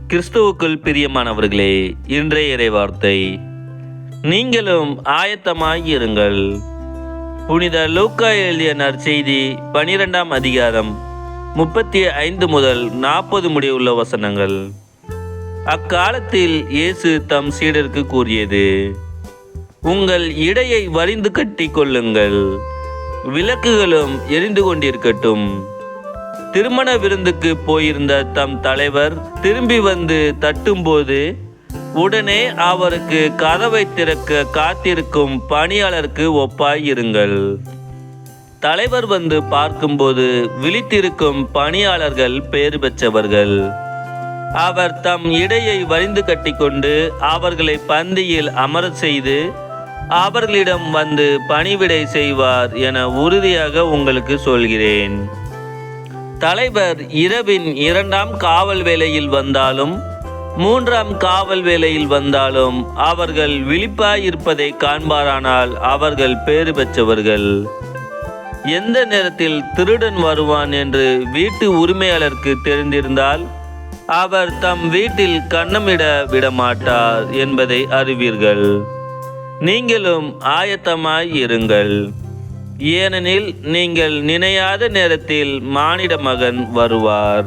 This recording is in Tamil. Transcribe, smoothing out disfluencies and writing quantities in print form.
கிறிஸ்துவுக்குள் பிரியமானவர்களே, இன்றைய இறைவார்த்தை, நீங்களும் ஆயத்தமாய் இருங்கள். புனித லூக்கா எழுதிய நற்செய்தி 12ஆம் அதிகாரம் 35 முதல் 40 முடிவுள்ள வசனங்கள். அக்காலத்தில் இயேசு தம் சீடருக்கு கூறியது, உங்கள் இடையை வரிந்து கட்டி கொள்ளுங்கள், விளக்குகளும் எரிந்து கொண்டிருக்கட்டும். திருமண விருந்துக்கு போயிருந்த தம் தலைவர் திரும்பி வந்து தட்டும்போது உடனே அவருக்கு கதவை திறக்க காத்திருக்கும் பணியாளருக்கு ஒப்பாய் இருங்கள். தலைவர் வந்து பார்க்கும்போது விழித்திருக்கும் பணியாளர்கள் பேறு பெற்றவர்கள். அவர் தம் இடையை வரிந்து கட்டிக்கொண்டு அவர்களை பந்தியில் அமரச் செய்து அவர்களிடம் வந்து பணிவிடை செய்வார் என உறுதியாக உங்களுக்கு சொல்கிறேன். தலைவர் இரவின் 2ஆம் காவல் வேளையில் வந்தாலும் 3ஆம் காவல் வேளையில் வந்தாலும் அவர்கள் விழிப்பாயிருப்பதை காண்பாரானால் அவர்கள் பேறு பெற்றவர்கள். எந்த நேரத்தில் திருடன் வருவான் என்று வீட்டு உரிமையாளருக்கு தெரிந்திருந்தால் அவர் தம் வீட்டில் கன்னமிட விடமாட்டார் என்பதை அறிவீர்கள். நீங்களும் ஆயத்தமாய் இருங்கள், ஏனெனில் நீங்கள் நினையாத நேரத்தில் மானிட மகன் வருவார்.